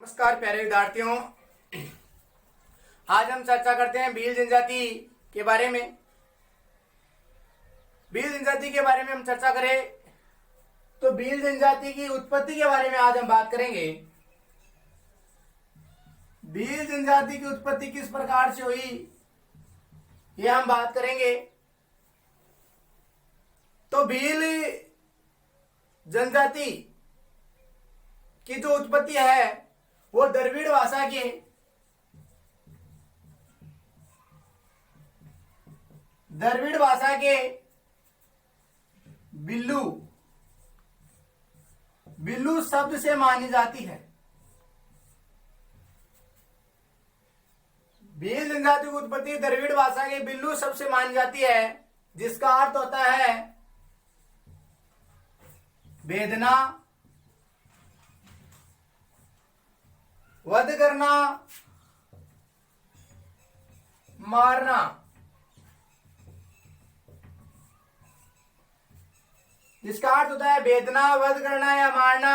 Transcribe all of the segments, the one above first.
नमस्कार प्यारे विद्यार्थियों। आज हम चर्चा करते हैं भील जनजाति के बारे में। भील जनजाति के बारे में हम चर्चा करें तो भील जनजाति की उत्पत्ति के बारे में आज हम बात करेंगे। भील जनजाति की उत्पत्ति किस प्रकार से हुई यह हम बात करेंगे। तो भील जनजाति की जो उत्पत्ति है वो द्रविड़ भाषा के बिल्लू शब्द से मानी जाती है। भील जनजाति की उत्पत्ति द्रविड़ भाषा के बिल्लू शब्द से मानी जाती है, जिसका अर्थ होता है वेदना, वध करना, मारना। जिसका अर्थ होता है वेदना, वध करना या मारना।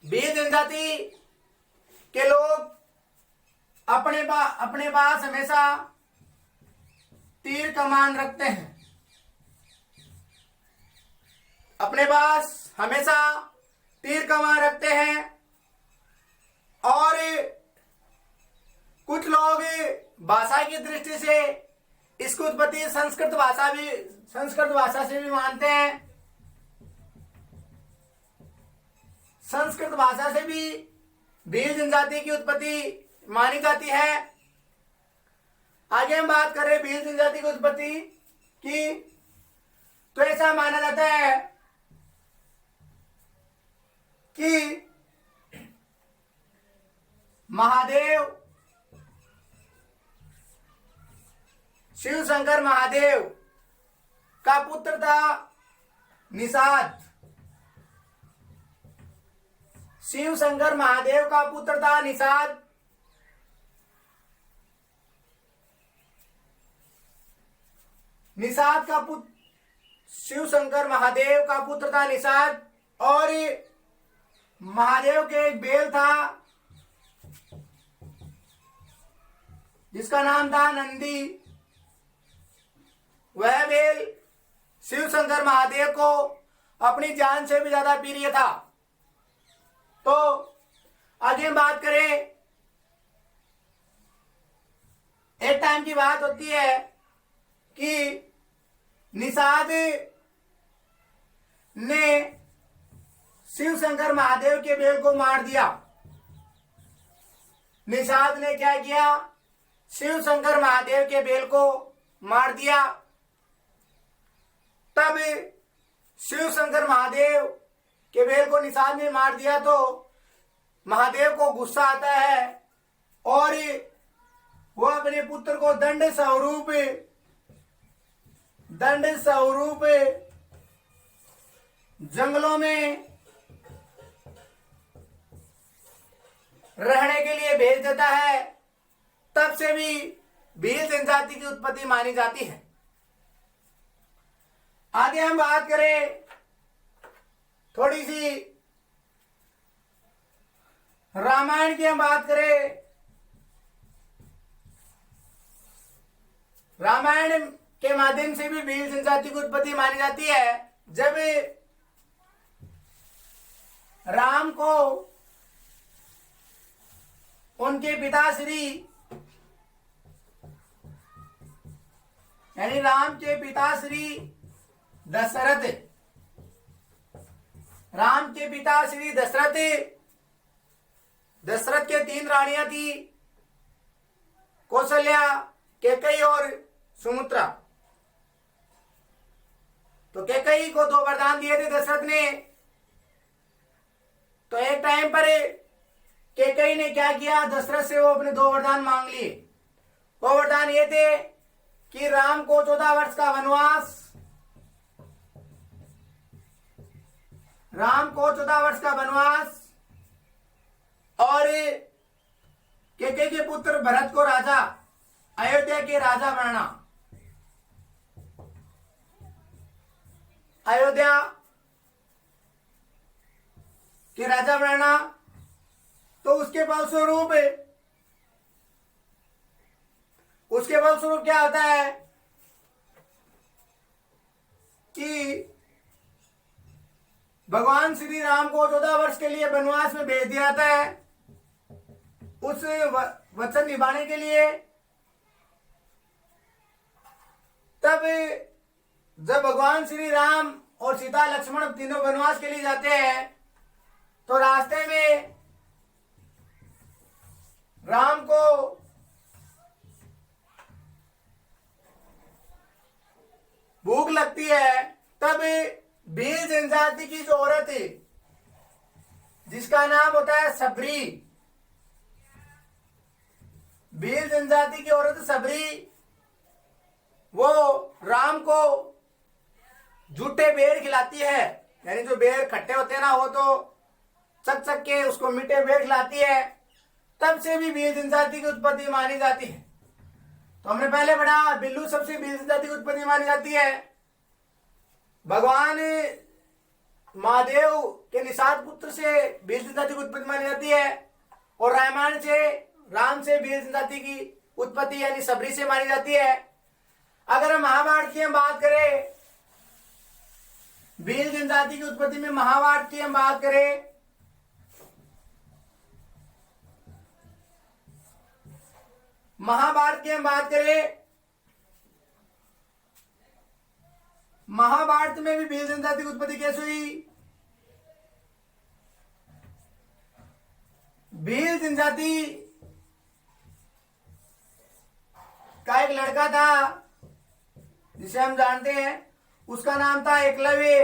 भील जनजाति के लोग अपने पास हमेशा तीर कमान रखते हैं। अपने पास हमेशा तीर कमान रखते हैं और कुछ लोग भाषा की दृष्टि से इसकी उत्पत्ति संस्कृत भाषा से भी मानते हैं। संस्कृत भाषा से भी भील जनजाति की उत्पत्ति मानी जाती है। आगे हम बात करें भील जनजाति की उत्पत्ति की, तो ऐसा माना जाता है कि महादेव, शिव शंकर महादेव का पुत्र था निषाद। शिव शंकर महादेव का पुत्र था निषाद। निषाद का पुत्र, शिव शंकर महादेव का पुत्र था निषाद। और महादेव के एक बेल था जिसका नाम था नंदी। वह बेल शिव शंकर महादेव को अपनी जान से भी ज्यादा प्रिय था। तो आगे हम बात करें, एक टाइम की बात होती है कि निषाद ने शिव शंकर महादेव के बेल को मार दिया। निषाद ने क्या किया? शिव शंकर महादेव के बेल को मार दिया। तब शिव शंकर महादेव के बेल को निषाद ने मार दिया तो महादेव को गुस्सा आता है और वो अपने पुत्र को दंड स्वरूप जंगलों में रहने के लिए भेज देता है। तब से भी भील जनजाति की उत्पत्ति मानी जाती है। आगे हम बात करें थोड़ी सी रामायण की, हम बात करें रामायण के माध्यम से भी भील जनजाति की उत्पत्ति मानी जाती है। जब राम को उनके पिताश्री यानी राम के पिताश्री दशरथ, दशरथ के 3 रानियां थी, कौशल्या, कैकेयी और सुमित्रा। तो कैकेयी को 2 वरदान दिए थे दशरथ ने। तो एक टाइम पर कैकेयी ने क्या किया? दशरथ से वो अपने 2 वरदान मांग लिए। वो वरदान ये थे कि राम को 14 वर्ष का वनवास, और कैकेयी के पुत्र भरत को राजा, अयोध्या के राजा बनना। अयोध्या के राजा बनना उसके फलस्वरूप क्या होता है कि भगवान श्री राम को 14 वर्ष के लिए वनवास में भेज दिया जाता है उस वचन निभाने के लिए। तब जब भगवान श्री राम और सीता लक्ष्मण तीनों वनवास के लिए जाते हैं तो रास्ते में राम को भूख लगती है। तब भील जनजाति की जो औरत है जिसका नाम होता है सबरी, भील जनजाति की औरत सबरी, वो राम को झूठे बेर खिलाती है, यानी जो बेर खट्टे होते हैं ना वो तो चक चक के उसको मीठे बेर खिलाती है। तब से भी भील जनजाति की उत्पत्ति मानी जाती है। तो हमने पहले पढ़ा बिल्लू सबसे भील जनजाति की उत्पत्ति मानी जाती है। भगवान महादेव के निषाद पुत्र से भील जनजाति की उत्पत्ति मानी जाती है और रामायण से राम से भील जनजाति की उत्पत्ति यानी सबरी से मानी जाती है। अगर हम महाभारत की हम बात करें, भील जनजाति की उत्पत्ति में महाभारत की हम बात करें महाभारत में भी भील जनजाति की उत्पत्ति कैसे हुई? भील जनजाति का एक लड़का था जिसे हम जानते हैं, उसका नाम था एकलव्य।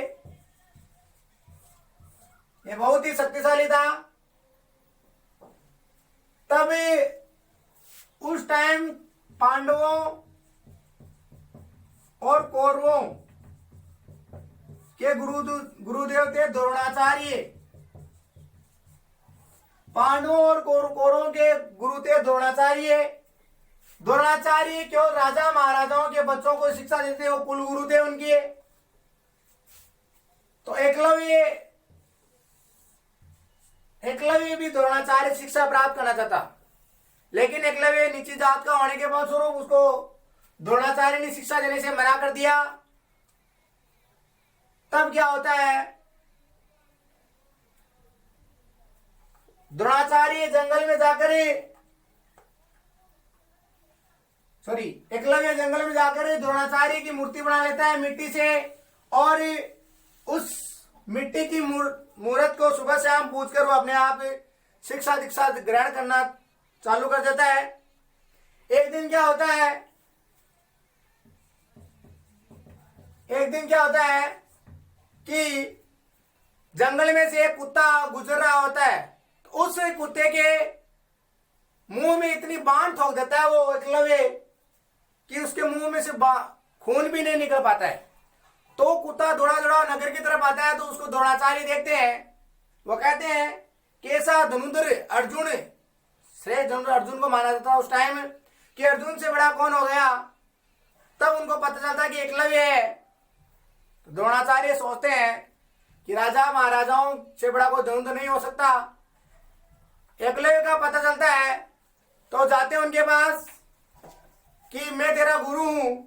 ये बहुत ही शक्तिशाली था। तब उस टाइम पांडवों और कौरवों के गुरुदेव थे द्रोणाचार्य। पांडवों और कौरवों के गुरु थे द्रोणाचार्य। द्रोणाचार्य क्यों राजा महाराजाओं के बच्चों को शिक्षा देते, वो कुल गुरु थे उनके। तो एकलव्य भी द्रोणाचार्य शिक्षा प्राप्त करना चाहता, लेकिन एकलव्य नीची जात का होने के फलस्वरूप उसको द्रोणाचार्य ने शिक्षा देने से मना कर दिया। तब क्या होता है, द्रोणाचार्य जंगल में जाकर एकलव्य जंगल में जाकर द्रोणाचार्य की मूर्ति बना लेता है मिट्टी से, और उस मिट्टी की मूर्त को सुबह शाम पूजकर वो अपने आप शिक्षा दीक्षा ग्रहण करना चालू कर देता है। एक दिन क्या होता है कि जंगल में से एक कुत्ता गुजर रहा होता है, तो उस कुत्ते के मुंह में इतनी बाण ठोक देता है वो एकलव्य कि उसके मुंह में से खून भी नहीं निकल पाता है। तो कुत्ता दौड़ा नगर की तरफ आता है, तो उसको द्रोणाचार्य देखते हैं। वो कहते हैं कैसा धनुधर अर्जुन, श्रेष्ठ धनुधर अर्जुन को माना जाता उस टाइम कि अर्जुन से बड़ा कौन हो गया। तब उनको पता चलता कि एकलव्य है। तो द्रोणाचार्य सोचते हैं कि राजा महाराजाओं से बड़ा कोई धनुधर नहीं हो सकता। एकलव्य का पता चलता है तो जाते हैं उनके पास कि मैं तेरा गुरु हूं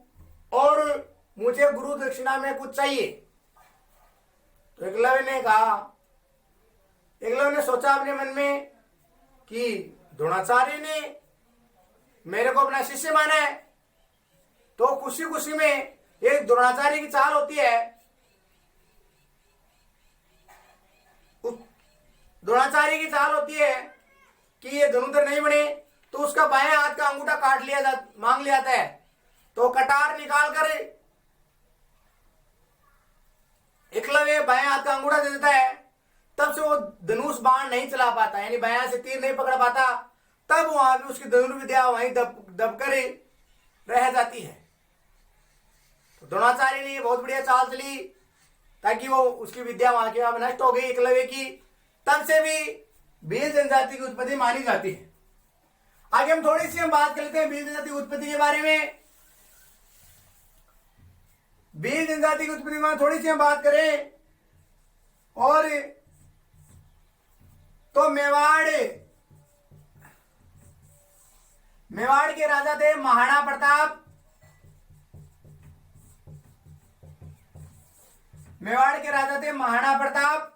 और मुझे गुरु दक्षिणा में कुछ चाहिए। तो एकलव्य ने सोचा अपने मन में कि द्रोणाचार्य ने मेरे को अपना शिष्य माना है, तो खुशी खुशी में एक द्रोणाचार्य की चाल होती है। द्रोणाचार्य की चाल होती है कि ये धनुधर नहीं बने तो उसका बाएं हाथ का अंगूठा मांग लिया जाता है। तो कटार निकाल कर एकलव्य बाएं हाथ का अंगूठा दे देता है। तब से वो धनुष बाण नहीं चला पाता, यानी बाएं से तीर नहीं पकड़ पाता। तब वहां भी उसकी धनुर्विद्या वहीं दबकर रह जाती है। तो द्रोणाचार्य ने बहुत बढ़िया चाल चली ताकि वो उसकी विद्या वहां की वहां नष्ट हो गई एकलव्य की। तब से भी भील जनजाति की उत्पत्ति मानी जाती है। आगे हम थोड़ी सी बात कर लेते हैं भील जनजाति की उत्पत्ति के बारे में। भील जनजाति की उत्पत्ति में थोड़ी सी हम बात करें और तो मेवाड़ मेवाड़ के राजा थे महाराणा प्रताप। मेवाड़ के राजा थे महाराणा प्रताप।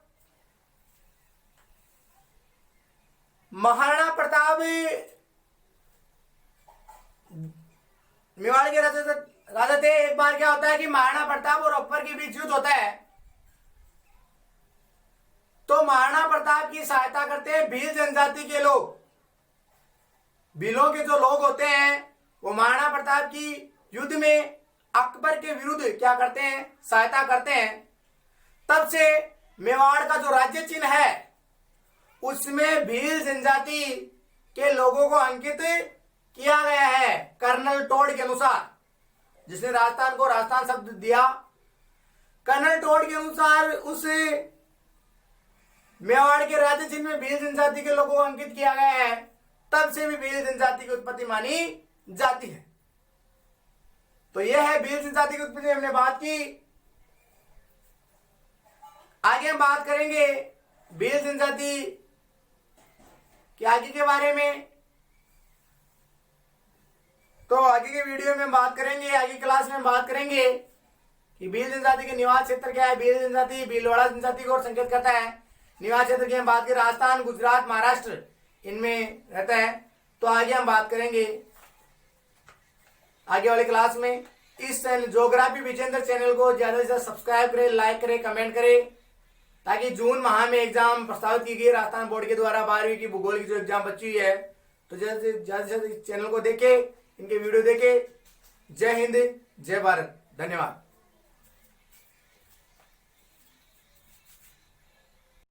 महाराणा प्रताप मेवाड़ के राजा थे। एक बार क्या होता है कि महाराणा प्रताप और अकबर के बीच युद्ध होता है, तो महाराणा प्रताप की सहायता करते हैं भील जनजाति के लोग। भीलों के जो लोग होते हैं वो महाराणा प्रताप की युद्ध में अकबर के विरुद्ध क्या करते हैं, सहायता करते हैं। तब से मेवाड़ का जो राज्य चिन्ह है उसमें भील जनजाति के लोगों को अंकित किया गया है कर्नल टोड के अनुसार, जिसने राजस्थान को राजस्थान शब्द दिया। कर्नल टोड के अनुसार उस मेवाड़ के राज्य चिन्ह में भील जनजाति के लोगों को अंकित किया गया है। तब से भी भील जनजाति की उत्पत्ति मानी जाती है। तो यह है भील जनजाति की उत्पत्ति, हमने बात की। आगे हम बात करेंगे भील जनजाति के आगे के बारे में। तो आगे के वीडियो में बात करेंगे, आगे क्लास में बात करेंगे कि भील जनजाति के निवास क्षेत्र क्या है। भील जनजाति भीलवाड़ा जनजाति को संकेत करता है। निवास क्षेत्र की हम बात करें, राजस्थान, गुजरात, महाराष्ट्र इनमें रहता है। तो आगे हम बात करेंगे आगे वाले क्लास में। इस चैनल ज्योग्राफी विजेंद्र चैनल को ज्यादा से ज्यादा सब्सक्राइब करें, लाइक करें, कमेंट करें, ताकि जून माह में एग्जाम प्रस्तावित की गई राजस्थान बोर्ड के द्वारा 12वीं की भूगोल की जो एग्जाम बची हुई है, तो ज्यादा से ज्यादा इस चैनल को देखें, इनके वीडियो देखें। जय हिंद, जय भारत, धन्यवाद।